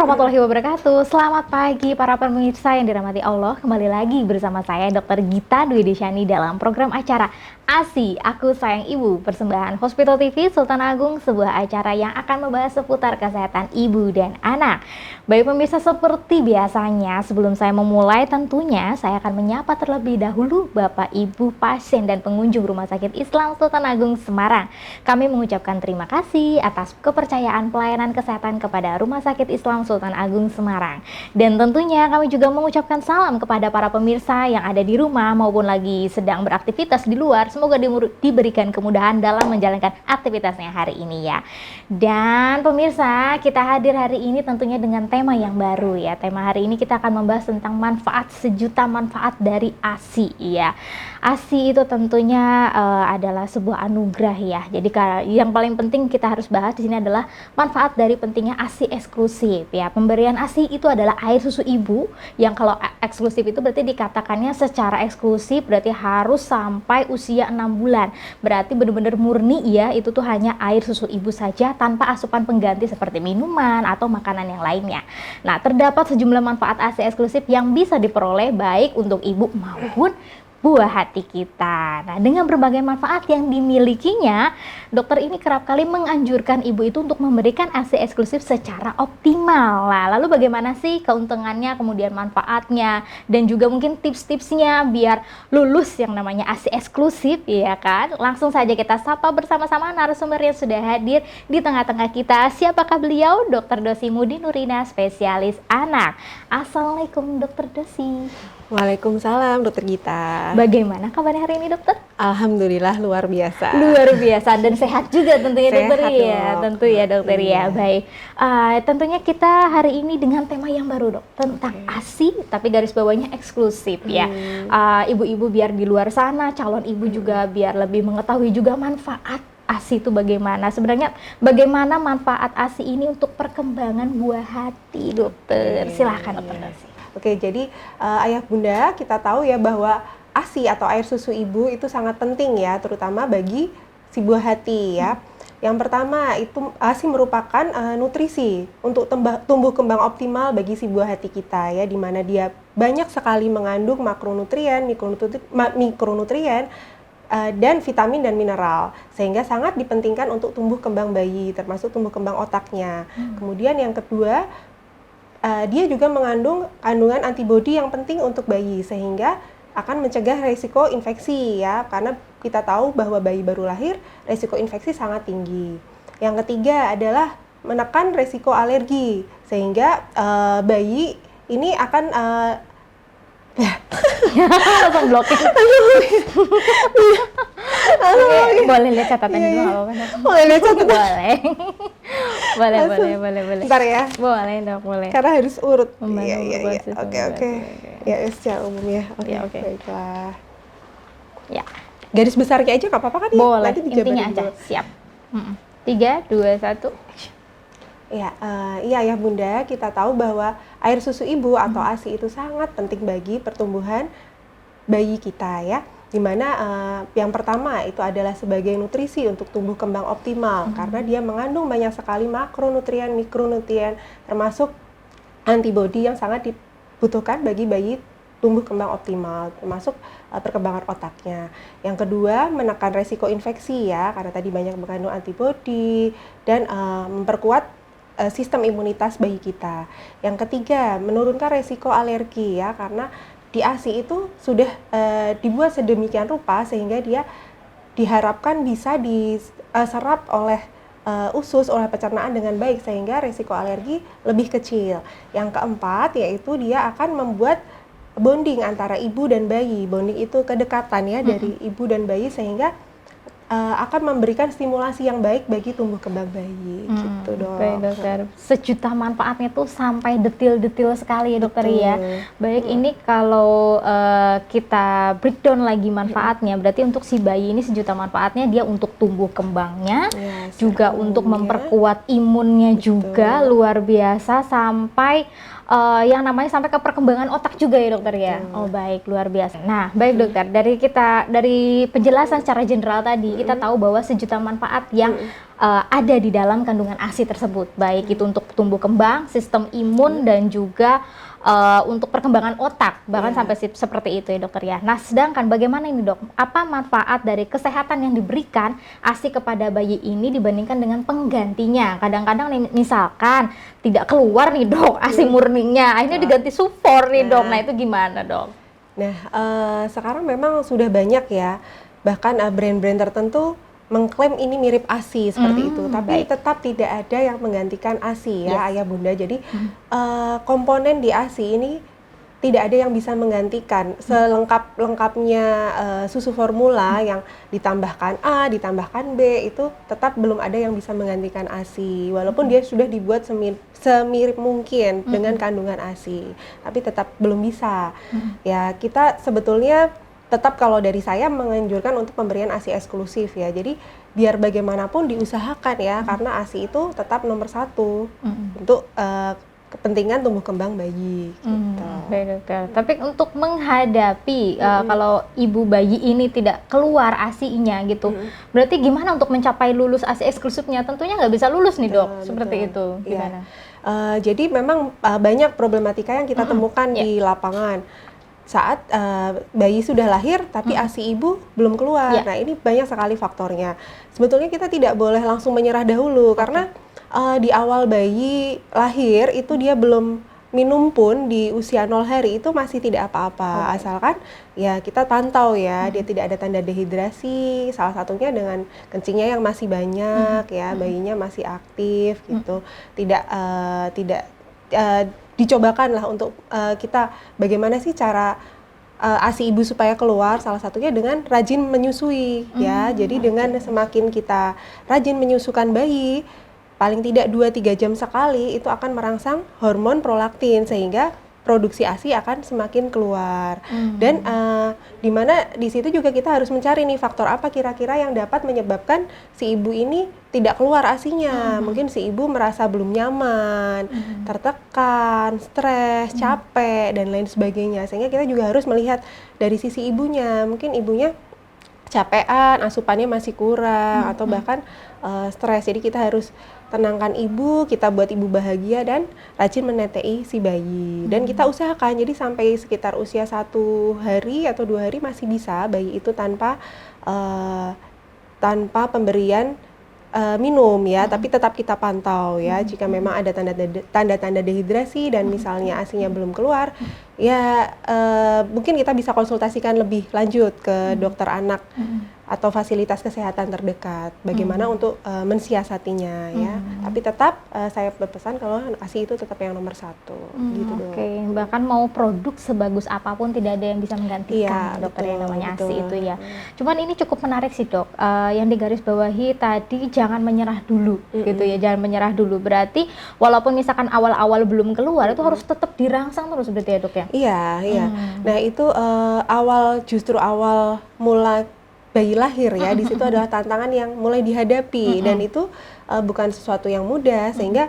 warahmatullahi wabarakatuh. Selamat pagi para pemirsa yang dirahmati Allah. Kembali lagi bersama saya Dr. Gita Dwi Desyani dalam program acara ASI, Aku Sayang Ibu, persembahan Hospital TV Sultan Agung, sebuah acara yang akan membahas seputar kesehatan ibu dan anak. Baik pemirsa, seperti biasanya sebelum saya memulai tentunya saya akan menyapa terlebih dahulu Bapak Ibu pasien dan pengunjung Rumah Sakit Islam Sultan Agung Semarang. Kami mengucapkan terima kasih atas kepercayaan pelayanan kesehatan kepada Rumah Sakit Islam Sultan Agung Semarang. Dan tentunya kami juga mengucapkan salam kepada para pemirsa yang ada di rumah maupun lagi sedang beraktivitas di luar. Semoga diberikan kemudahan dalam menjalankan aktivitasnya hari ini ya. Dan pemirsa, kita hadir hari ini tentunya dengan tema yang baru ya. Tema hari ini kita akan membahas tentang manfaat sejuta manfaat dari ASI ya. ASI itu tentunya adalah sebuah anugerah ya. Jadi yang paling penting kita harus bahas di sini adalah manfaat dari pentingnya ASI eksklusif ya. Pemberian ASI itu adalah air susu ibu yang kalau eksklusif itu berarti dikatakannya secara eksklusif berarti harus sampai usia 6 bulan. Berarti benar-benar murni ya, itu tuh hanya air susu ibu saja tanpa asupan pengganti seperti minuman atau makanan yang lainnya. Nah, terdapat sejumlah manfaat ASI eksklusif yang bisa diperoleh baik untuk ibu maupun buah hati kita. Nah, dengan berbagai manfaat yang dimilikinya, dokter ini kerap kali menganjurkan ibu itu untuk memberikan ASI eksklusif secara optimal. Nah, lalu bagaimana sih keuntungannya, kemudian manfaatnya, dan juga mungkin tips-tipsnya biar lulus yang namanya ASI eksklusif, ya kan? Langsung saja kita sapa bersama-sama narasumber yang sudah hadir di tengah-tengah kita. Siapakah beliau? Dr. Dosi Mudi Nurina, spesialis anak. Assalamualaikum, Dr. Dosi. Waalaikumsalam, Dokter Gita. Bagaimana kabarnya hari ini, dokter? Alhamdulillah luar biasa. Luar biasa dan sehat juga tentunya, sehat dokter ya. dok. Tentu ya, dokter Iya. ya. Baik. Tentunya kita hari ini dengan tema yang baru, dok, tentang ASI, tapi garis bawahnya eksklusif ya. Ibu-ibu biar di luar sana, calon ibu juga biar lebih mengetahui juga manfaat ASI itu bagaimana. Sebenarnya bagaimana manfaat ASI ini untuk perkembangan buah hati, dokter? Silahkan, dokter Dosi. Oke, jadi ayah bunda kita tahu ya bahwa ASI atau air susu ibu itu sangat penting ya, terutama bagi si buah hati ya. Yang pertama itu ASI merupakan nutrisi untuk tumbuh kembang optimal bagi si buah hati kita ya, di mana dia banyak sekali mengandung makronutrien, mikronutrien dan vitamin dan mineral, sehingga sangat dipentingkan untuk tumbuh kembang bayi, termasuk tumbuh kembang otaknya. Kemudian yang kedua, dia juga mengandung kandungan antibodi yang penting untuk bayi, sehingga akan mencegah resiko infeksi ya, karena kita tahu bahwa bayi baru lahir resiko infeksi sangat tinggi. Yang ketiga adalah menekan resiko alergi, sehingga bayi ini akan langsung blocking. Boleh lihat catatan dulu, nggak apa-apa. boleh lihat catatan. Boleh. Bentar ya. Boleh, dok, boleh. Karena harus urut. Membantu Iya. proses Oke. Ya, secara umum ya. Oke. Baiklah. Ya, Garis besarnya aja nggak apa-apa kan? boleh. Nanti dijabarin Intinya aja. dulu. Siap. 3, 2, 1. Iya ya bunda, kita tahu bahwa air susu ibu atau ASI itu sangat penting bagi pertumbuhan bayi kita ya. Dimana yang pertama itu adalah sebagai nutrisi untuk tumbuh kembang optimal, karena dia mengandung banyak sekali makronutrien, mikronutrien, termasuk antibodi yang sangat dibutuhkan bagi bayi tumbuh kembang optimal, termasuk perkembangan otaknya. Yang kedua, menekan resiko infeksi ya, karena tadi banyak mengandung antibodi dan memperkuat sistem imunitas bayi kita. Yang ketiga, menurunkan resiko alergi ya, karena di ASI itu sudah dibuat sedemikian rupa sehingga dia diharapkan bisa diserap oleh usus, oleh pencernaan dengan baik, sehingga resiko alergi lebih kecil. Yang keempat, yaitu dia akan membuat bonding antara ibu dan bayi. Bonding itu kedekatan ya dari ibu dan bayi, sehingga akan memberikan stimulasi yang baik bagi tumbuh kembang bayi, gitu dok. Baik, dokter. Sejuta manfaatnya tuh sampai detil-detil sekali ya, dokter ya. Baik, ini kalau kita breakdown lagi manfaatnya, berarti untuk si bayi ini sejuta manfaatnya, dia untuk tumbuh kembangnya, juga untuk memperkuat imunnya juga luar biasa, sampai yang namanya sampai ke perkembangan otak juga ya dokter ya. Oh baik, luar biasa. Nah baik dokter, dari penjelasan secara general tadi kita tahu bahwa sejuta manfaat yang ada di dalam kandungan ASI tersebut, baik itu untuk tumbuh kembang, sistem imun dan juga untuk perkembangan otak, bahkan sampai seperti itu ya dokter ya. Nah sedangkan bagaimana ini dok, apa manfaat dari kesehatan yang diberikan ASI kepada bayi ini dibandingkan dengan penggantinya? Kadang-kadang nih, misalkan tidak keluar nih dok ASI murninya, akhirnya diganti sufor nih dok, nah itu gimana dok? Nah sekarang memang sudah banyak ya, bahkan brand-brand tertentu mengklaim ini mirip ASI seperti itu, tapi tetap tidak ada yang menggantikan ASI ya ayah bunda. Jadi komponen di ASI ini tidak ada yang bisa menggantikan selengkap-lengkapnya susu formula yang ditambahkan A, ditambahkan B, itu tetap belum ada yang bisa menggantikan ASI. Walaupun dia sudah dibuat semirip mungkin dengan kandungan ASI, tapi tetap belum bisa. Ya kita sebetulnya tetap kalau dari saya menganjurkan untuk pemberian ASI eksklusif ya. Jadi biar bagaimanapun diusahakan ya, karena ASI itu tetap nomor 1 untuk kepentingan tumbuh kembang bayi. Gitu. Baik dokter. Tapi untuk menghadapi kalau ibu bayi ini tidak keluar ASI-nya gitu, berarti gimana untuk mencapai lulus ASI eksklusifnya? Tentunya nggak bisa lulus nih dok, seperti itu. Gimana? Jadi memang banyak problematika yang kita temukan di lapangan. Saat bayi sudah lahir tapi ASI ibu belum keluar. Nah ini banyak sekali faktornya. Sebetulnya kita tidak boleh langsung menyerah dahulu karena di awal bayi lahir itu dia belum minum pun di usia 0 hari itu masih tidak apa-apa, asalkan ya kita pantau ya dia tidak ada tanda dehidrasi, salah satunya dengan kencingnya yang masih banyak ya, bayinya masih aktif gitu, tidak dicobakan lah untuk kita bagaimana sih cara ASI ibu supaya keluar, salah satunya dengan rajin menyusui ya. Jadi dengan semakin kita rajin menyusukan bayi, paling tidak 2-3 jam sekali itu akan merangsang hormon prolaktin sehingga produksi ASI akan semakin keluar. Dan dimana di situ juga kita harus mencari nih faktor apa kira-kira yang dapat menyebabkan si ibu ini tidak keluar ASI-nya. Mungkin si ibu merasa belum nyaman, tertekan, stres, capek dan lain sebagainya. Sehingga kita juga harus melihat dari sisi ibunya. Mungkin ibunya capean, asupannya masih kurang atau bahkan stres. Jadi kita harus tenangkan ibu, kita buat ibu bahagia dan rajin menetei si bayi. Dan kita usahakan jadi sampai sekitar usia 1 hari atau 2 hari masih bisa bayi itu tanpa pemberian minum ya, tapi tetap kita pantau ya. Jika memang ada tanda-tanda dehidrasi dan misalnya ASI-nya belum keluar, ya mungkin kita bisa konsultasikan lebih lanjut ke dokter anak atau fasilitas kesehatan terdekat. Bagaimana untuk mensiasatinya ya. Tapi tetap saya berpesan kalau ASI itu tetap yang nomor 1 gitu dong. Oke, bahkan mau produk sebagus apapun tidak ada yang bisa menggantikan dokter yang namanya ASI itu ya. Cuman ini cukup menarik sih dok, yang digarisbawahi tadi jangan menyerah dulu gitu ya, jangan menyerah dulu. Berarti walaupun misalkan awal-awal belum keluar itu harus tetap dirangsang terus berarti ya dok ya? Iya. Nah itu justru awal mulai bayi lahir ya, di situ adalah tantangan yang mulai dihadapi dan itu bukan sesuatu yang mudah sehingga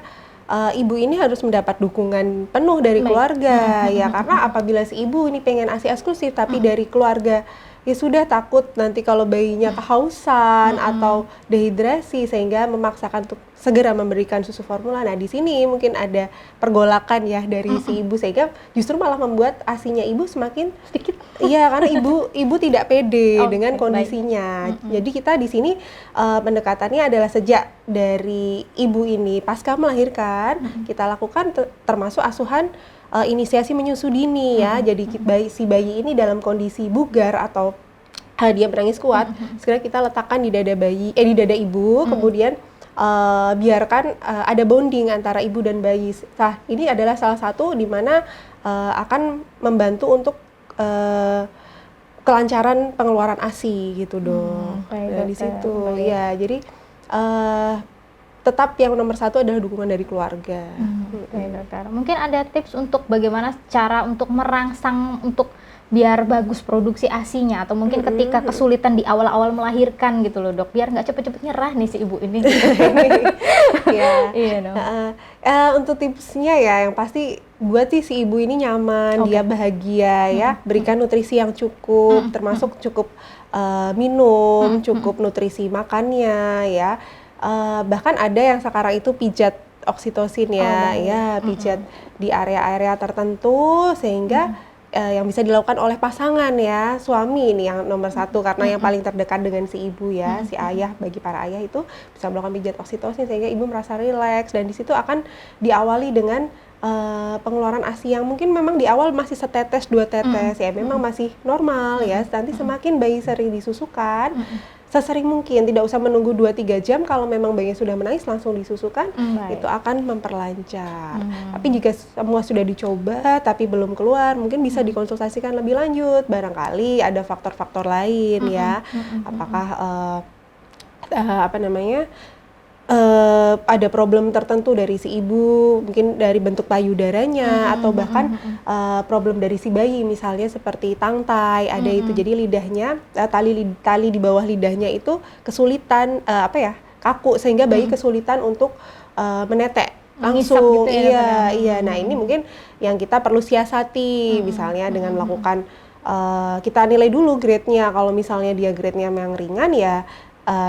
ibu ini harus mendapat dukungan penuh dari keluarga ya, karena apabila si ibu ini pengen ASI eksklusif tapi dari keluarga ya sudah takut nanti kalau bayinya kehausan atau dehidrasi sehingga memaksakan untuk segera memberikan susu formula. Nah di sini mungkin ada pergolakan ya dari si ibu sehingga justru malah membuat ASInya ibu semakin sedikit. Iya karena ibu tidak pede dengan kondisinya. Jadi kita di sini pendekatannya adalah sejak dari ibu ini pasca melahirkan kita lakukan termasuk asuhan inisiasi menyusu dini ya. Jadi si bayi ini dalam kondisi bugar atau dia menangis kuat, segera kita letakkan di dada di dada ibu, kemudian biarkan ada bonding antara ibu dan bayi. Nah, ini adalah salah satu di mana akan membantu untuk kelancaran pengeluaran ASI gitu dong. Dari situ ya. Jadi tetap yang nomor 1 adalah dukungan dari keluarga. Dokter. Mungkin ada tips untuk bagaimana cara untuk merangsang untuk biar bagus produksi ASI-nya atau mungkin ketika kesulitan di awal-awal melahirkan gitu loh dok, biar nggak cepet-cepet nyerah nih si ibu ini. Untuk tipsnya ya yang pasti buat si ibu ini nyaman, dia bahagia ya, berikan nutrisi yang cukup, termasuk cukup minum, cukup nutrisi makannya ya. Bahkan ada yang sekarang itu pijat oksitosin ya, pijat di area-area tertentu sehingga yang bisa dilakukan oleh pasangan ya, suami ini yang nomor satu karena yang paling terdekat dengan si ibu ya, si ayah, bagi para ayah itu bisa melakukan pijat oksitosin sehingga ibu merasa rileks, dan di situ akan diawali dengan pengeluaran ASI yang mungkin memang di awal masih setetes 2 tetes ya, memang masih normal ya. Nanti semakin bayi sering disusukan, sesering mungkin, tidak usah menunggu 2-3 jam, kalau memang bayi sudah menangis langsung disusukan, itu akan memperlancar. Tapi jika semua sudah dicoba tapi belum keluar, mungkin bisa dikonsultasikan lebih lanjut, barangkali ada faktor-faktor lain ya, apakah ada problem tertentu dari si ibu, mungkin dari bentuk payudaranya, atau bahkan problem dari si bayi, misalnya seperti tangtai, ada itu, jadi lidahnya, tali di bawah lidahnya itu kesulitan, kaku, sehingga bayi kesulitan untuk menetek langsung. Gitu ya, iya. Nah ini mungkin yang kita perlu siasati, misalnya dengan melakukan, kita nilai dulu grade-nya, kalau misalnya dia grade-nya memang ringan ya,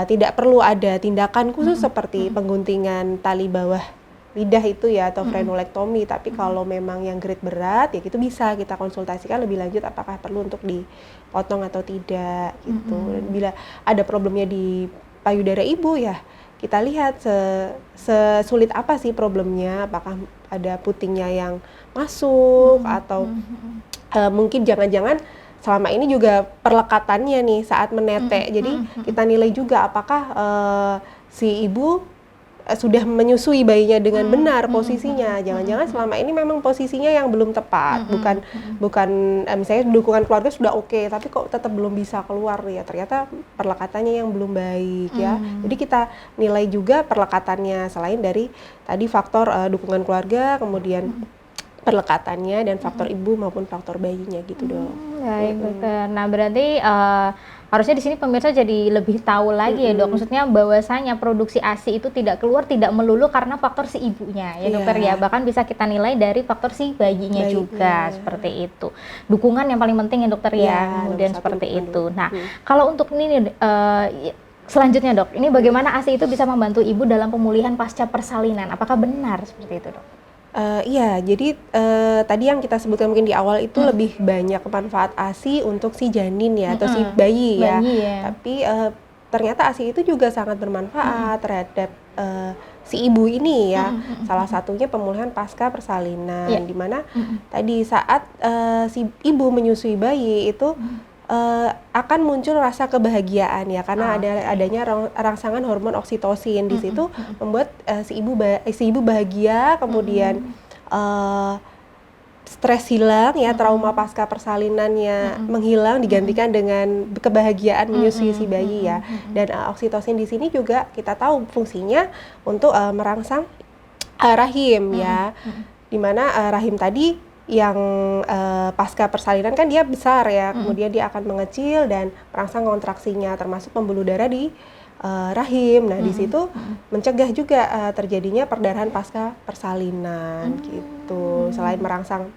tidak perlu ada tindakan khusus seperti pengguntingan tali bawah lidah itu ya, atau frenulektomi. Tapi kalau memang yang grade berat ya itu bisa kita konsultasikan lebih lanjut apakah perlu untuk dipotong atau tidak gitu. Dan bila ada problemnya di payudara ibu ya kita lihat sesulit apa sih problemnya, apakah ada putingnya yang masuk atau mungkin jangan-jangan selama ini juga perlekatannya nih saat menetek. Jadi kita nilai juga apakah si ibu sudah menyusui bayinya dengan benar posisinya. Jangan-jangan selama ini memang posisinya yang belum tepat. Bukan misalnya dukungan keluarga sudah oke, tapi kok tetap belum bisa keluar ya. Ternyata perlekatannya yang belum baik ya. Jadi kita nilai juga perlekatannya selain dari tadi faktor dukungan keluarga, kemudian perlekatannya, dan faktor ibu maupun faktor bayinya gitu dong. Baik, dokter. Nah berarti harusnya di sini pemirsa jadi lebih tahu lagi ya dok. Maksudnya bahwasanya produksi ASI itu tidak keluar tidak melulu karena faktor si ibunya ya dokter ya. Bahkan bisa kita nilai dari faktor si bayinya juga seperti itu. Dukungan yang paling penting ya dokter ya. Kemudian seperti itu. Nah kalau untuk ini selanjutnya dok, ini bagaimana ASI itu bisa membantu ibu dalam pemulihan pasca persalinan? Apakah benar seperti itu dok? Iya, jadi tadi yang kita sebutkan mungkin di awal itu lebih banyak manfaat ASI untuk si janin ya, atau si bayi ya. Tapi ternyata ASI itu juga sangat bermanfaat terhadap si ibu ini ya. Salah satunya pemulihan pasca persalinan, di mana tadi saat si ibu menyusui bayi itu akan muncul rasa kebahagiaan ya, karena adanya rangsangan hormon oksitosin di situ, membuat si ibu bahagia, kemudian stres hilang ya, trauma pasca persalinannya menghilang, digantikan dengan kebahagiaan menyusui si bayi ya. Dan oksitosin di sini juga kita tahu fungsinya untuk merangsang rahim ya, dimana rahim tadi yang pasca persalinan kan dia besar ya, kemudian dia akan mengecil dan merangsang kontraksinya, termasuk pembuluh darah di rahim. Nah di situ mencegah juga terjadinya perdarahan pasca persalinan gitu. Selain merangsang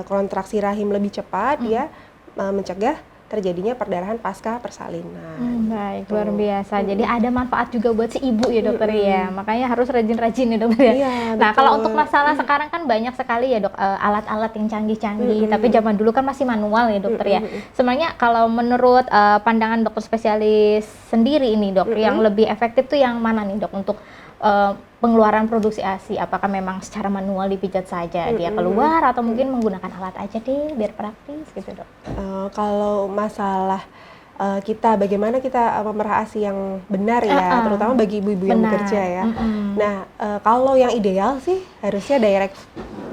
kontraksi rahim lebih cepat, dia mencegah terjadinya perdarahan pasca persalinan. Baik, luar biasa. Jadi ada manfaat juga buat si ibu ya dokter ya. Makanya harus rajin-rajin ya dokter ya. Nah kalau untuk masalah sekarang kan banyak sekali ya dok alat-alat yang canggih-canggih. Tapi zaman dulu kan masih manual ya dokter ya. Sebenarnya kalau menurut pandangan dokter spesialis sendiri ini dok, yang lebih efektif tuh yang mana nih dok untuk pengeluaran produksi ASI? Apakah memang secara manual dipijat saja dia keluar, atau mungkin menggunakan alat aja deh biar praktis gitu dok? Kalau masalah bagaimana kita memerah ASI yang benar ya, terutama bagi ibu-ibu yang bekerja ya. Nah kalau yang ideal sih harusnya direct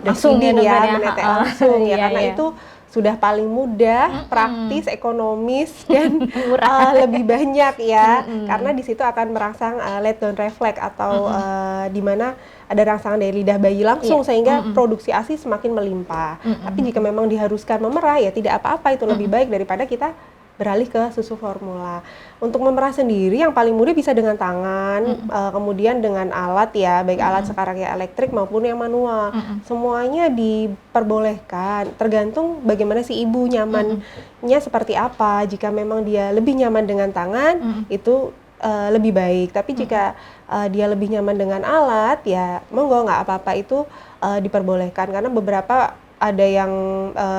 breastfeeding ya, menetek langsung ya, karena itu sudah paling mudah, praktis, ekonomis, dan lebih banyak ya, karena di situ akan merangsang let down reflex atau di mana ada rangsangan dari lidah bayi langsung sehingga produksi ASI semakin melimpah. Tapi jika memang diharuskan memerah ya tidak apa-apa, itu lebih baik daripada kita beralih ke susu formula. Untuk memerah sendiri yang paling mudah bisa dengan tangan, kemudian dengan alat ya, baik alat sekarang ya elektrik maupun yang manual. Semuanya diperbolehkan, tergantung bagaimana si ibu nyamannya seperti apa. Jika memang dia lebih nyaman dengan tangan, itu lebih baik. Tapi jika dia lebih nyaman dengan alat, ya monggo, nggak apa-apa, itu diperbolehkan. Karena beberapa ada yang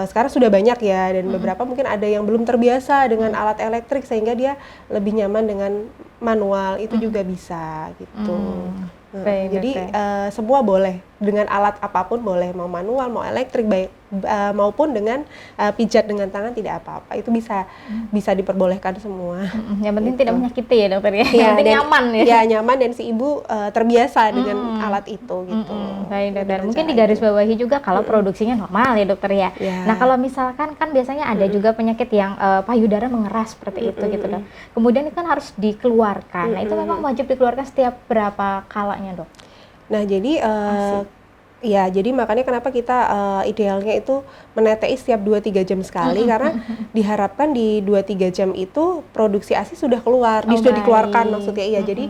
sekarang sudah banyak ya, dan beberapa mungkin ada yang belum terbiasa dengan alat elektrik sehingga dia lebih nyaman dengan manual, itu juga bisa gitu. Jadi semua boleh, dengan alat apapun boleh, mau manual, mau elektrik, baik maupun dengan pijat dengan tangan tidak apa-apa, itu bisa diperbolehkan semua. Yang penting gitu. tidak menyakiti ya dokter ya, Ya, yang penting nyaman ya. Ya nyaman, dan si ibu terbiasa dengan alat itu gitu. Baik dokter, mungkin digarisbawahi juga kalau produksinya normal ya dokter ya. Nah kalau misalkan kan biasanya ada juga penyakit yang payudara mengeras seperti itu gitu dok. Kemudian itu kan harus dikeluarkan. Nah itu memang wajib dikeluarkan setiap berapa kalanya dok? Nah jadi ya, jadi makanya kenapa kita idealnya itu menetei setiap 2-3 jam sekali, karena diharapkan di 2-3 jam itu produksi ASI sudah keluar, sudah dikeluarkan maksudnya. Iya, jadi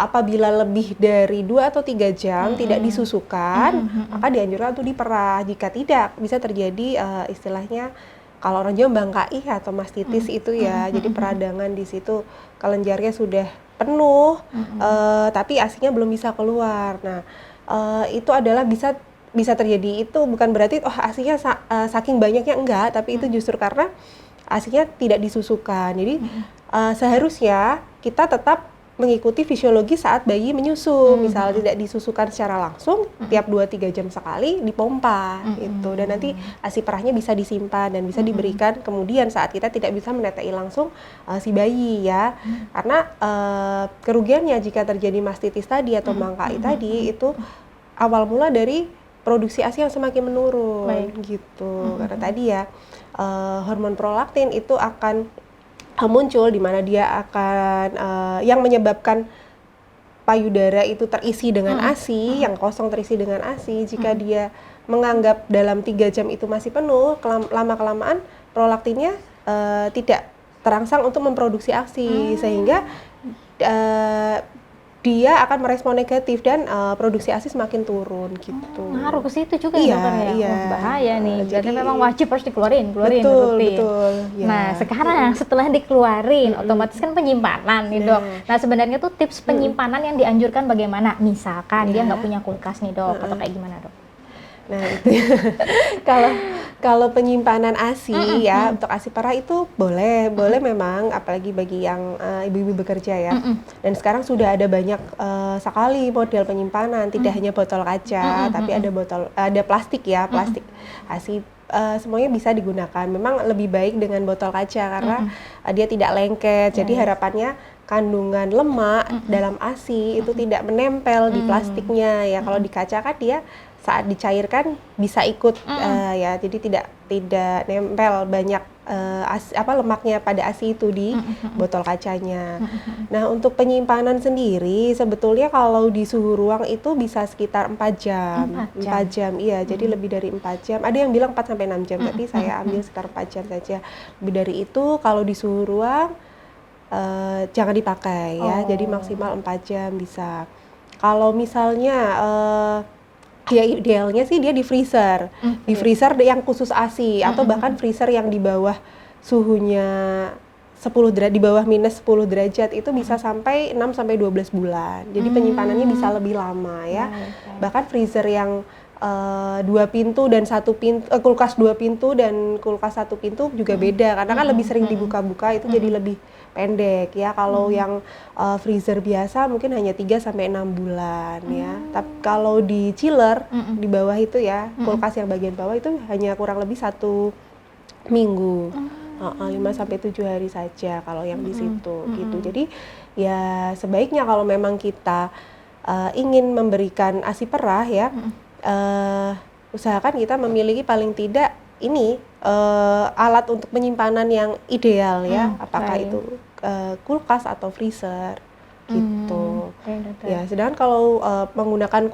apabila lebih dari 2 atau 3 jam tidak disusukan, maka dianjurkan untuk diperah. Jika tidak, bisa terjadi istilahnya kalau orang Jawa bangkai atau mastitis itu ya, jadi peradangan di situ, kelenjarnya sudah penuh, tapi ASINya belum bisa keluar. Nah, itu adalah bisa terjadi, itu bukan berarti ASINya saking banyaknya, enggak, tapi itu justru karena ASINya tidak disusukan. Jadi seharusnya kita tetap mengikuti fisiologi saat bayi menyusu. Misalnya tidak disusukan secara langsung, tiap 2-3 jam sekali dipompa gitu, dan nanti ASI perahnya bisa disimpan dan bisa diberikan kemudian saat kita tidak bisa menetei langsung si bayi ya. Karena kerugiannya jika terjadi mastitis tadi atau bangkai tadi, itu awal mula dari produksi ASI yang semakin menurun gitu. Karena tadi ya hormon prolaktin itu akan muncul, di mana dia akan yang menyebabkan payudara itu terisi dengan ASI, yang kosong terisi dengan ASI. Jika dia menganggap dalam 3 jam itu masih penuh, lama-kelamaan prolaktinnya tidak terangsang untuk memproduksi ASI, sehingga dia akan merespon negatif dan produksi ASI semakin turun gitu. Ngaruh ke situ juga ya dokter ya? Iya. Bahaya nih, jadi Jadi memang wajib harus dikeluarin rutin. Betul. Ya. Nah sekarang setelah dikeluarin, otomatis kan penyimpanan nih dok. Nah sebenarnya tuh tips penyimpanan yang dianjurkan bagaimana? Misalkan dia nggak punya kulkas nih dok, atau kayak gimana dok? Nah itu kalau penyimpanan ASI ya, untuk ASI perah itu boleh memang, apalagi bagi yang ibu-ibu bekerja ya. Dan sekarang sudah ada banyak sekali model penyimpanan, tidak hanya botol kaca, tapi ada plastik ya, plastik ASI. Semuanya bisa digunakan. Memang lebih baik dengan botol kaca karena dia tidak lengket. Jadi harapannya kandungan lemak dalam ASI itu tidak menempel di plastiknya ya. Kalau di kaca kan dia saat dicairkan bisa ikut ya, jadi tidak nempel banyak lemaknya pada ASI itu di botol kacanya. Nah untuk penyimpanan sendiri sebetulnya kalau di suhu ruang itu bisa sekitar 4 jam. 4 jam, iya. Jadi lebih dari 4 jam. Ada yang bilang 4-6 jam, tapi saya ambil sekitar 4 jam saja. Lebih dari itu kalau di suhu ruang jangan dipakai ya. Jadi maksimal 4 jam bisa. Kalau misalnya ya idealnya sih dia di freezer, di freezer yang khusus ASI, atau bahkan freezer yang di bawah suhunya 10 derajat, di bawah minus 10 derajat itu bisa sampai 6-12 bulan. Jadi penyimpanannya bisa lebih lama ya. Bahkan freezer yang 2 pintu dan 1 pintu, kulkas 2 pintu dan kulkas 1 pintu juga beda, karena kan lebih sering dibuka-buka, itu jadi lebih pendek ya. Kalau yang freezer biasa mungkin hanya 3-6 bulan ya. Tapi kalau di chiller di bawah itu ya, kulkas yang bagian bawah itu hanya kurang lebih 1 minggu. 5-7 hari saja kalau yang di situ gitu. Jadi ya sebaiknya kalau memang kita ingin memberikan ASI perah ya, usahakan kita memiliki paling tidak ini alat untuk penyimpanan yang ideal ya, apakah itu kulkas atau freezer gitu. Oke, dokter. Ya, sedangkan kalau menggunakan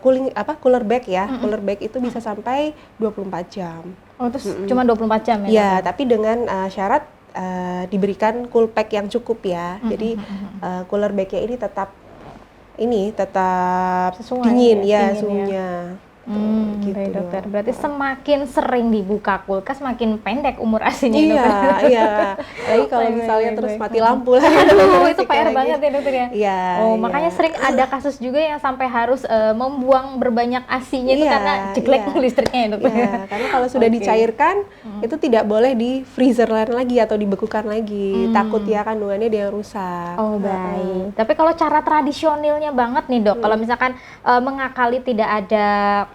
cooler bag ya, cooler bag itu bisa sampai 24 jam. Oh, terus cuma 24 jam ya? Ya, dokter? tapi dengan syarat diberikan cool pack yang cukup ya. Jadi cooler bag-nya ini tetap Sesuai dingin ya, ya suhunya. Gitu baik, dokter. dong. Berarti semakin sering dibuka kulkas, makin pendek umur asinya ya, Iya, dokter. iya. Apalagi kalau Baik, misalnya baik, terus baik. mati lampu lah. Aduh, itu Resiko PR lagi. banget ya, dokter ya? Iya, Oh, iya. makanya sering ada kasus juga yang sampai harus membuang berbanyak asinya itu Iya, karena jeglek iya. listriknya ya, dokter. Iya, karena kalau sudah Oke. dicairkan itu tidak boleh di freezerland lagi atau dibekukan lagi. Takut ya kandungannya dia rusak. Oh, baik. Tapi kalau cara tradisionalnya banget nih, Dok, kalau misalkan mengakali tidak ada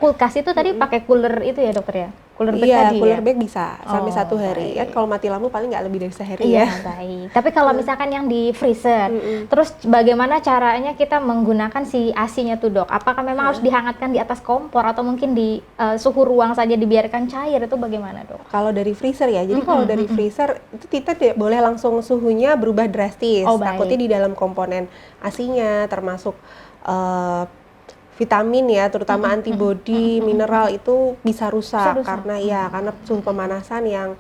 kulkas itu tadi pakai cooler itu ya, dokter ya? Cooler bag Iya, tadi cooler ya? bag bisa sampai Oh, 1 hari. Kan baik. kalau mati lampu paling nggak lebih dari sehari Iya, ya. baik. Tapi kalau misalkan yang di freezer, terus bagaimana caranya kita menggunakan si asinya tuh, Dok? Apakah memang harus dihangatkan di atas kompor atau mungkin di suhu ruang saja dibiarkan cair, itu bagaimana, Dok? Kalau dari freezer ya, jadi kalau dari freezer itu kita tidak boleh langsung suhunya berubah drastis. Oh, baik. Takutnya di dalam komponen asinya termasuk vitamin ya, terutama antibodi, mineral itu bisa rusak, karena suhu pemanasan yang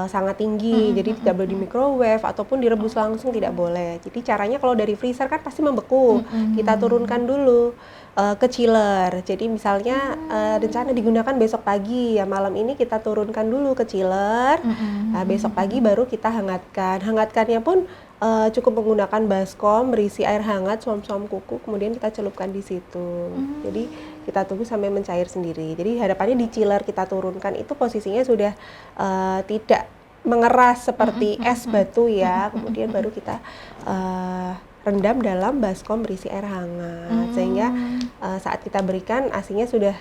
sangat tinggi. Jadi tidak boleh di microwave ataupun direbus langsung, tidak boleh. Jadi caranya kalau dari freezer kan pasti membeku. Kita turunkan dulu ke chiller. Jadi misalnya rencana digunakan besok pagi, ya malam ini kita turunkan dulu ke chiller. Nah, besok pagi baru kita hangatkan. Hangatkannya pun cukup menggunakan baskom berisi air hangat, suam-suam kuku, kemudian kita celupkan di situ. Jadi kita tunggu sampai mencair sendiri. Jadi harapannya di chiller kita turunkan itu posisinya sudah tidak mengeras seperti es batu ya. Kemudian baru kita rendam dalam baskom berisi air hangat, sehingga saat kita berikan asinya sudah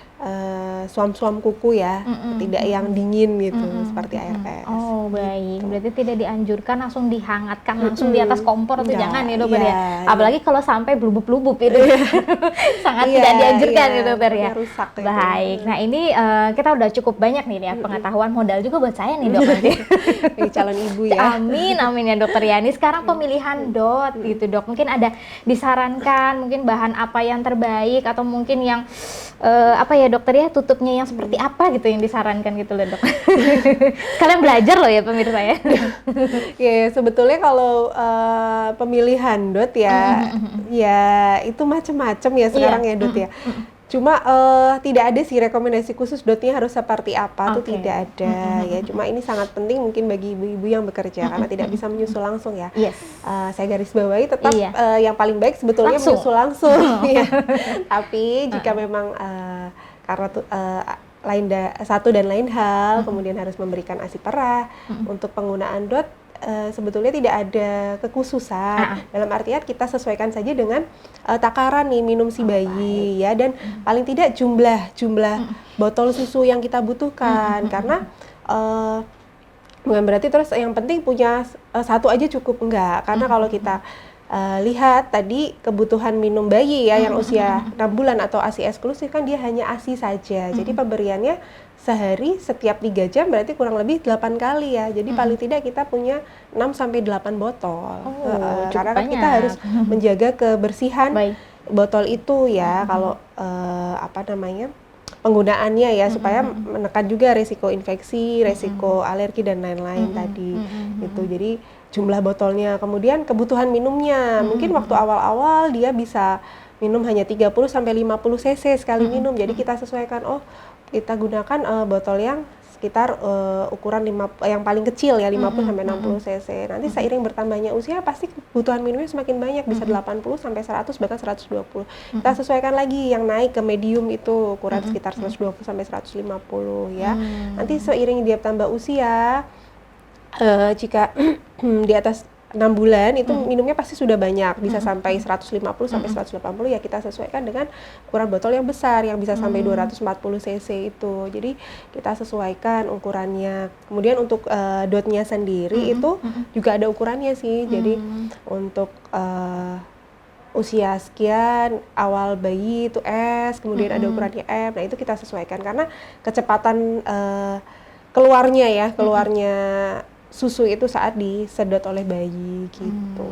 suam-suam kuku ya, tidak yang dingin gitu seperti air es. Oh, baik. Berarti tidak dianjurkan langsung dihangatkan langsung di atas kompor, itu Enggak, jangan ya, dokter ya. iya. Apalagi kalau sampai blubub-blubub itu sangat Iya, tidak dianjurkan iya, ya, dokter ya. takutnya rusak itu. Baik. Nah, ini kita udah cukup banyak nih ya pengetahuan, modal juga buat saya nih, dok. Nanti. Jadi calon ibu ya. Amin, amin ya, dokter ya. Ini sekarang pemilihan dot gitu, dok. Mungkin ada disarankan mungkin bahan apa yang terbaik atau mungkin yang apa ya, dokter ya, tutupnya yang seperti apa gitu yang disarankan gitu loh, dok. Kalian belajar loh ya, pemirsa ya. Ya, sebetulnya kalau pemilihan dot ya, ya itu macam-macam ya sekarang ya dot ya. Cuma tidak ada sih rekomendasi khusus dotnya harus seperti apa, tuh Oke. tidak ada ya. Cuma ini sangat penting mungkin bagi ibu-ibu yang bekerja karena tidak bisa menyusul langsung ya. Yes. Saya garis bawahi tetap Iya. yang paling baik sebetulnya Langsung. menyusul langsung. Ya. Tapi jika memang karena satu dan lain hal, kemudian harus memberikan ASI perah untuk penggunaan dot. Sebetulnya tidak ada kekhususan. Dalam artian kita sesuaikan saja dengan takaran nih minum si bayi ya, dan paling tidak jumlah botol susu yang kita butuhkan, karena bukan berarti terus yang penting punya satu aja cukup, enggak, karena kalau kita lihat tadi kebutuhan minum bayi ya yang usia 6 bulan atau ASI eksklusif kan dia hanya ASI saja. Jadi pemberiannya sehari setiap 3 jam berarti kurang lebih 8 kali ya. Jadi paling tidak kita punya 6 sampai 8 botol. Oh, cukup Karena kan kita banyak. harus menjaga kebersihan Baik. botol itu ya. Kalau penggunaannya ya, supaya menekan juga resiko infeksi, resiko alergi dan lain-lain tadi. Gitu. Jadi jumlah botolnya, kemudian kebutuhan minumnya. Mungkin waktu awal-awal dia bisa minum hanya 30 sampai 50 cc sekali minum. Jadi kita sesuaikan, kita gunakan botol yang sekitar ukuran yang paling kecil ya, 50 sampai 60 cc. Nanti seiring bertambahnya usia pasti kebutuhan minumnya semakin banyak, bisa 80 sampai 100 bahkan 120. Kita sesuaikan lagi yang naik ke medium itu ukuran sekitar 120 sampai 150 ya. Nanti seiring dia tambah usia, jika di atas 6 bulan itu minumnya pasti sudah banyak, bisa sampai 150 sampai 180 ya, kita sesuaikan dengan ukuran botol yang besar yang bisa sampai 240 cc itu. Jadi kita sesuaikan ukurannya. Kemudian untuk dotnya sendiri itu juga ada ukurannya sih. Jadi untuk usia sekian, awal bayi itu S, kemudian ada ukurannya M. Nah, itu kita sesuaikan karena kecepatan keluarnya susu itu saat disedot oleh bayi gitu.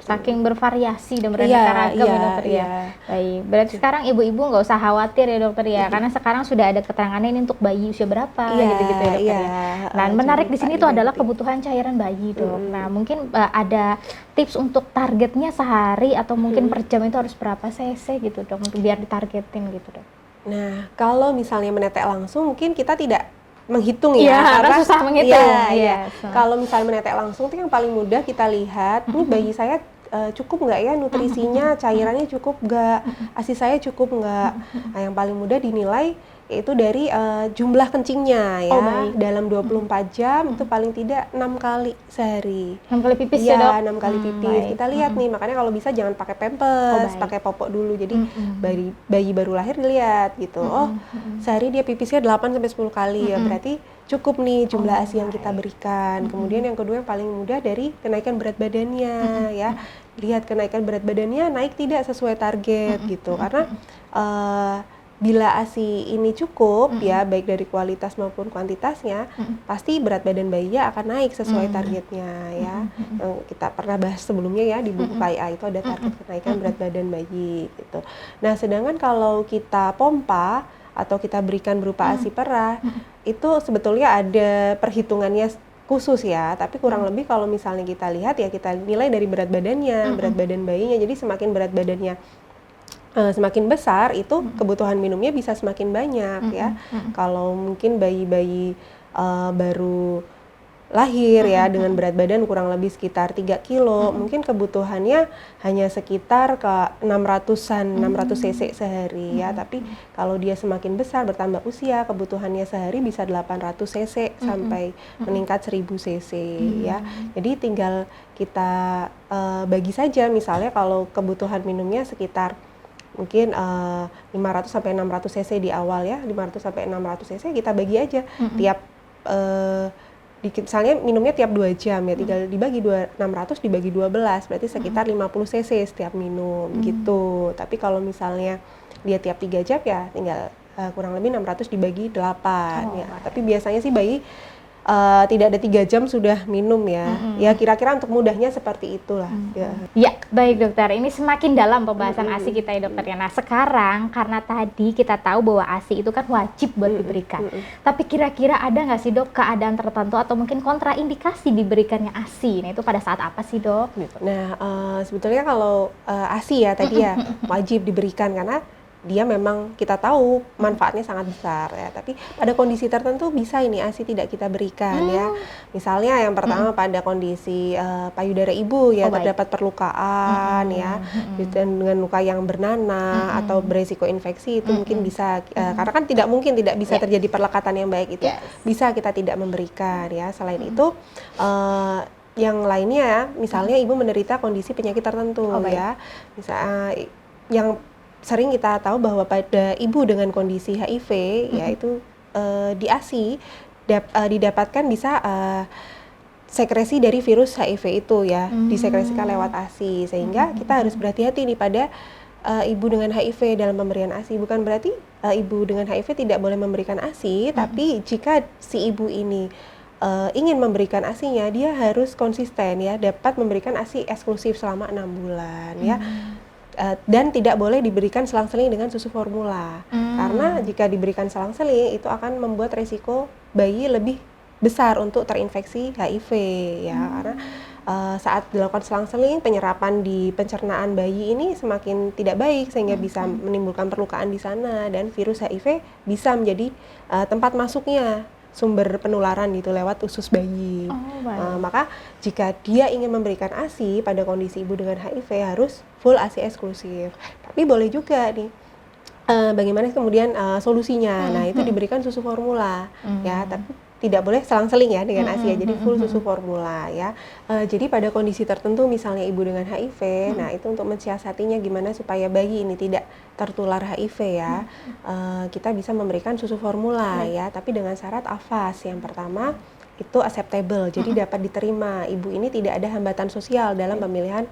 Saking bervariasi dan beraneka ragam ya dokter ya. Baik, berarti sekarang ibu-ibu nggak usah khawatir ya dokter ya, karena sekarang sudah ada keterangannya ini untuk bayi usia berapa gitu-gitu ya dokter ya. Nah, menarik di sini tuh adalah kebutuhan cairan bayi dok. Nah, mungkin ada tips untuk targetnya sehari atau mungkin per jam itu harus berapa cc gitu dok, untuk biar ditargetin gitu dok. Nah, kalau misalnya menetek langsung mungkin kita tidak menghitung ya, karena susah menghitung. Kalau misalnya menetek langsung itu yang paling mudah kita lihat, ini bayi saya cukup nggak ya nutrisinya, cairannya cukup nggak, ASI saya cukup nggak. Nah, yang paling mudah dinilai yaitu dari jumlah kencingnya ya. Dalam 24 jam itu paling tidak 6 kali sehari. 6 kali pipis ya dok? 6 kali pipis. Kita lihat nih, makanya kalau bisa jangan pakai pampers, pakai popok dulu. Jadi bayi baru lahir dilihat gitu. Sehari dia pipisnya 8-10 kali ya, berarti cukup nih jumlah ASI yang kita berikan. Kemudian yang kedua yang paling mudah dari kenaikan berat badannya ya. Lihat kenaikan berat badannya naik tidak sesuai target gitu. Karena bila ASI ini cukup ya, baik dari kualitas maupun kuantitasnya, pasti berat badan bayinya akan naik sesuai targetnya ya. Yang kita pernah bahas sebelumnya ya di buku KIA itu ada target kenaikan berat badan bayi gitu. Nah, sedangkan kalau kita pompa atau kita berikan berupa ASI perah, itu sebetulnya ada perhitungannya khusus ya, tapi kurang lebih kalau misalnya kita lihat ya kita nilai dari berat badannya, berat badan bayinya. Jadi semakin berat badannya semakin besar itu kebutuhan minumnya bisa semakin banyak ya. Kalau mungkin bayi-bayi baru lahir ya dengan berat badan kurang lebih sekitar 3 kilo, mungkin kebutuhannya hanya sekitar ke 600 cc sehari ya. Tapi kalau dia semakin besar bertambah usia, kebutuhannya sehari bisa 800 cc sampai meningkat 1000 cc ya. Jadi tinggal kita bagi saja, misalnya kalau kebutuhan minumnya sekitar mungkin 500 sampai 600 cc di awal ya, 500 sampai 600 cc kita bagi aja tiap misalnya minumnya tiap 2 jam ya, tinggal dibagi 600 dibagi 12 berarti sekitar 50 cc setiap minum gitu. Tapi kalau misalnya dia tiap 3 jam ya tinggal kurang lebih 600 dibagi 8 ya. Tapi biasanya sih bayi tidak ada 3 jam sudah minum ya. Ya kira-kira untuk mudahnya seperti itulah. Ya, baik dokter. Ini semakin dalam pembahasan ASI kita ya dokter ya. Nah, sekarang karena tadi kita tahu bahwa ASI itu kan wajib buat diberikan. Tapi kira-kira ada nggak sih dok keadaan tertentu atau mungkin kontraindikasi diberikannya ASI? Nah, itu pada saat apa sih dok? Nah, sebetulnya kalau ASI ya tadi ya wajib diberikan karena dia memang kita tahu manfaatnya sangat besar ya, tapi pada kondisi tertentu bisa ini ASI tidak kita berikan ya. Misalnya yang pertama pada kondisi payudara ibu ya terdapat perlukaan ya, dengan luka yang bernanah atau beresiko infeksi itu mungkin bisa karena kan tidak mungkin tidak bisa terjadi perlekatan yang baik itu bisa kita tidak memberikan ya. Selain itu yang lainnya misalnya ibu menderita kondisi penyakit tertentu ya, misalnya yang sering kita tahu bahwa pada ibu dengan kondisi HIV yaitu di ASI didapatkan bisa sekresi dari virus HIV itu ya, disekresikan lewat ASI, sehingga kita harus berhati-hati nih pada ibu dengan HIV dalam pemberian ASI. Bukan berarti ibu dengan HIV tidak boleh memberikan ASI, tapi jika si ibu ini ingin memberikan ASI-nya, dia harus konsisten ya, dapat memberikan ASI eksklusif selama 6 bulan ya. Dan tidak boleh diberikan selang-seling dengan susu formula, karena jika diberikan selang-seling itu akan membuat resiko bayi lebih besar untuk terinfeksi HIV ya, karena saat dilakukan selang-seling penyerapan di pencernaan bayi ini semakin tidak baik sehingga bisa menimbulkan perlukaan di sana dan virus HIV bisa menjadi tempat masuknya sumber penularan gitu lewat usus bayi. Maka jika dia ingin memberikan ASI pada kondisi ibu dengan HIV harus full ASI eksklusif. Tapi boleh juga nih bagaimana kemudian solusinya. Nah, itu diberikan susu formula ya, tapi tidak boleh selang-seling ya dengan ASI ya, jadi full susu formula ya. Jadi pada kondisi tertentu misalnya ibu dengan HIV, nah itu untuk mensiasatinya gimana supaya bayi ini tidak tertular HIV ya, kita bisa memberikan susu formula ya, tapi dengan syarat AFAS. Yang pertama itu acceptable, jadi dapat diterima. Ibu ini tidak ada hambatan sosial dalam pemilihan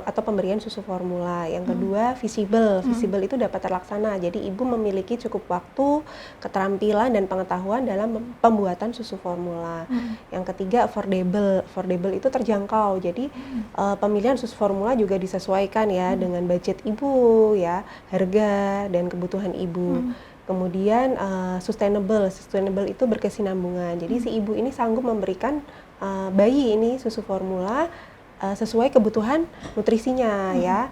atau pemberian susu formula. Yang kedua, visible. Visible itu dapat terlaksana. Jadi ibu memiliki cukup waktu, keterampilan dan pengetahuan dalam pembuatan susu formula. Yang ketiga, affordable. Affordable itu terjangkau. Jadi pemilihan susu formula juga disesuaikan ya dengan budget ibu ya, harga dan kebutuhan ibu. Kemudian sustainable. Sustainable itu berkesinambungan. Jadi si ibu ini sanggup memberikan bayi ini susu formula sesuai kebutuhan nutrisinya ya.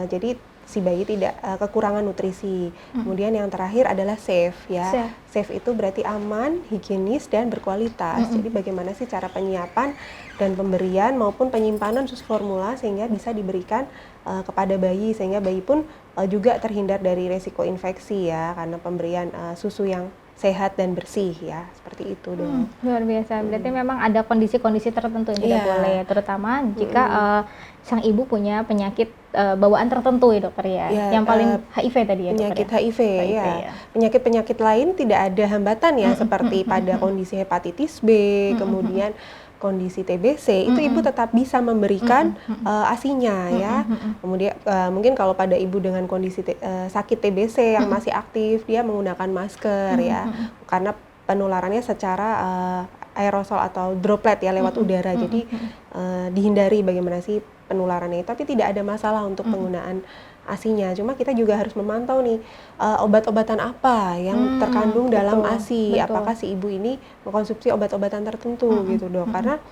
Jadi si bayi tidak kekurangan nutrisi. Kemudian yang terakhir adalah safe ya. Safe itu berarti aman, higienis dan berkualitas. Jadi bagaimana sih cara penyiapan dan pemberian maupun penyimpanan susu formula sehingga bisa diberikan kepada bayi, sehingga bayi pun juga terhindar dari resiko infeksi ya, karena pemberian susu yang sehat dan bersih ya, seperti itu dong. Luar biasa, berarti memang ada kondisi-kondisi tertentu yang tidak boleh, terutama jika sang ibu punya penyakit bawaan tertentu ya dokter ya, yang paling HIV tadi ya penyakit dokter, HIV ya. Penyakit-penyakit lain tidak ada hambatan ya, seperti pada kondisi hepatitis B, kemudian kondisi TBC, itu ibu tetap bisa memberikan ASI-nya ya. Kemudian mungkin kalau pada ibu dengan kondisi sakit TBC yang masih aktif, dia menggunakan masker ya, karena penularannya secara aerosol atau droplet ya, lewat udara. Jadi dihindari bagaimana sih penularannya, tapi tidak ada masalah untuk penggunaan ASI-nya. Cuma kita juga harus memantau nih obat-obatan apa yang terkandung dalam ASI. Apakah si ibu ini mengkonsumsi obat-obatan tertentu gitu dok. Karena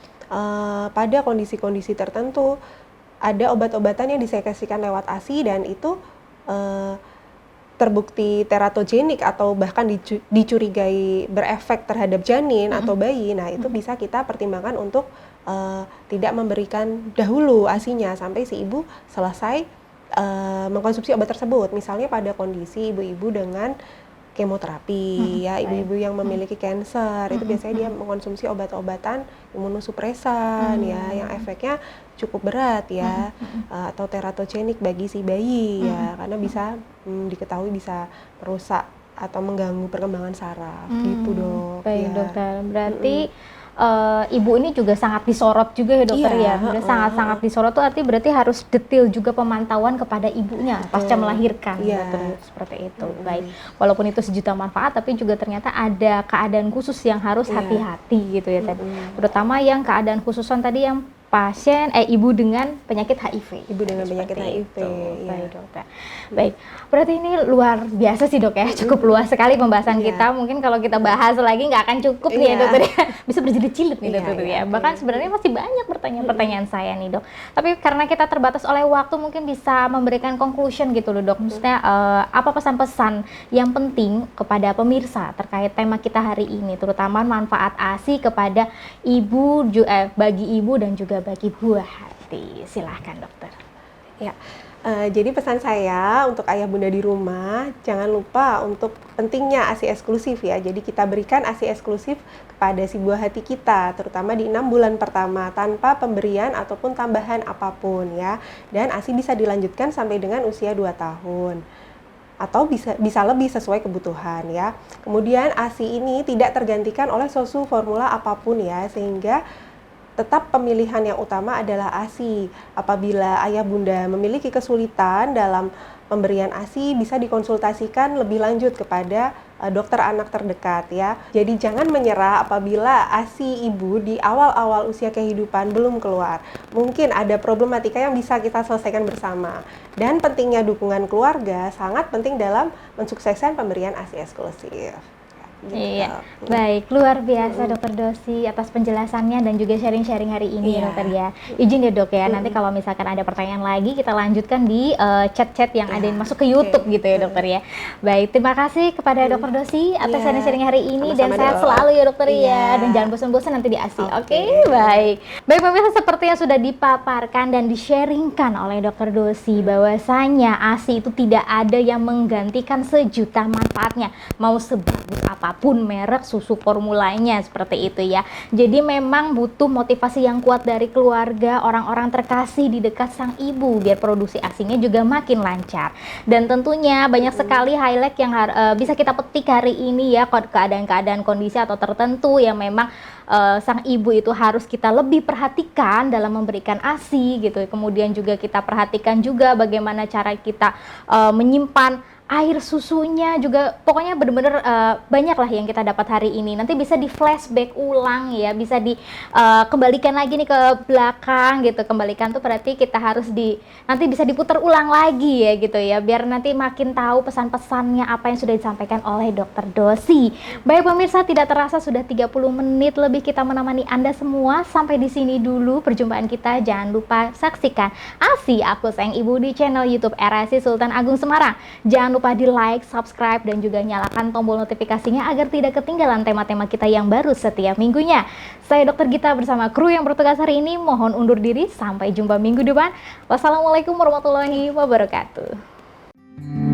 pada kondisi-kondisi tertentu ada obat-obatan yang disekresikan lewat ASI dan itu terbukti teratogenik atau bahkan dicurigai berefek terhadap janin atau bayi. Nah itu bisa kita pertimbangkan untuk tidak memberikan dahulu ASI-nya sampai si ibu selesai mengkonsumsi obat tersebut. Misalnya pada kondisi ibu-ibu dengan kemoterapi ya, ibu-ibu yang memiliki kanker itu biasanya dia mengkonsumsi obat-obatan imunosupresan ya, yang efeknya cukup berat ya, atau teratogenik bagi si bayi ya, karena bisa diketahui bisa merusak atau mengganggu perkembangan saraf gitu dok. Baik dokter, berarti ibu ini juga sangat disorot juga ya dokter ya. Sangat-sangat disorot tuh artinya berarti harus detail juga pemantauan kepada ibunya pasca melahirkan seperti itu. Baik, walaupun itu sejuta manfaat tapi juga ternyata ada keadaan khusus yang harus hati-hati gitu ya tadi. Terutama yang keadaan khususan tadi yang pasien ibu dengan penyakit HIV. Ibu dengan penyakit HIV. Baik dokter. Baik, berarti ini luar biasa sih dok ya, cukup luas sekali pembahasan kita. Mungkin kalau kita bahas lagi nggak akan cukup nih ya dokter ya. Bisa berjilid-jilid nih dokter ya. Bahkan sebenarnya masih banyak pertanyaan-pertanyaan saya nih dok. Tapi karena kita terbatas oleh waktu, mungkin bisa memberikan conclusion gitu loh dok. Maksudnya apa pesan-pesan yang penting kepada pemirsa terkait tema kita hari ini, terutama manfaat ASI kepada ibu, bagi ibu dan juga bagi buah hati. Silahkan dokter. Ya, jadi pesan saya untuk ayah bunda di rumah, jangan lupa untuk pentingnya ASI eksklusif ya. Jadi kita berikan ASI eksklusif kepada si buah hati kita, terutama di 6 bulan pertama tanpa pemberian ataupun tambahan apapun ya. Dan ASI bisa dilanjutkan sampai dengan usia 2 tahun. Atau bisa lebih sesuai kebutuhan ya. Kemudian ASI ini tidak tergantikan oleh susu formula apapun ya, sehingga tetap pemilihan yang utama adalah ASI. Apabila ayah bunda memiliki kesulitan dalam pemberian ASI, bisa dikonsultasikan lebih lanjut kepada dokter anak terdekat ya. Jadi jangan menyerah apabila ASI ibu di awal-awal usia kehidupan belum keluar. Mungkin ada problematika yang bisa kita selesaikan bersama. Dan pentingnya dukungan keluarga sangat penting dalam mensukseskan pemberian ASI eksklusif. Gitu. Iya, baik, luar biasa dokter Dosi atas penjelasannya dan juga sharing-sharing hari ini dokter ya. Izin ya dok ya, nanti kalau misalkan ada pertanyaan lagi kita lanjutkan di chat-chat yang ada yang masuk ke YouTube gitu ya dokter ya. Baik, terima kasih kepada dokter Dosi atas sharing-sharing hari ini. Dan sehat selalu ya dokter ya, dan jangan bosan-bosan nanti di ASI. Oke, baik. Baik pemirsa, seperti yang sudah dipaparkan dan di-sharingkan oleh dokter Dosi, bahwasanya ASI itu tidak ada yang menggantikan sejuta manfaatnya, mau sebagus apa apapun merek susu formulanya seperti itu ya. Jadi memang butuh motivasi yang kuat dari keluarga, orang-orang terkasih di dekat sang ibu biar produksi ASINya juga makin lancar. Dan tentunya banyak sekali highlight yang bisa kita petik hari ini ya, keadaan-keadaan kondisi atau tertentu yang memang sang ibu itu harus kita lebih perhatikan dalam memberikan ASI gitu. Kemudian juga kita perhatikan juga bagaimana cara kita menyimpan air susunya juga, pokoknya bener-bener banyak lah yang kita dapat hari ini. Nanti bisa di flashback ulang ya, bisa di kembalikan lagi nih ke belakang gitu. Kembalikan tuh berarti kita harus nanti bisa diputar ulang lagi ya gitu ya, biar nanti makin tahu pesan-pesannya apa yang sudah disampaikan oleh Dokter Dosi. Baik pemirsa, tidak terasa sudah 30 menit lebih kita menemani Anda semua. Sampai di sini dulu perjumpaan kita. Jangan lupa saksikan ASI Aku Sayang Ibu di channel YouTube RSI Sultan Agung Semarang. Jangan lupa di like, subscribe, dan juga nyalakan tombol notifikasinya agar tidak ketinggalan tema-tema kita yang baru setiap minggunya. Saya Dr. Gita bersama kru yang bertugas hari ini mohon undur diri. Sampai jumpa minggu depan. Wassalamualaikum warahmatullahi wabarakatuh.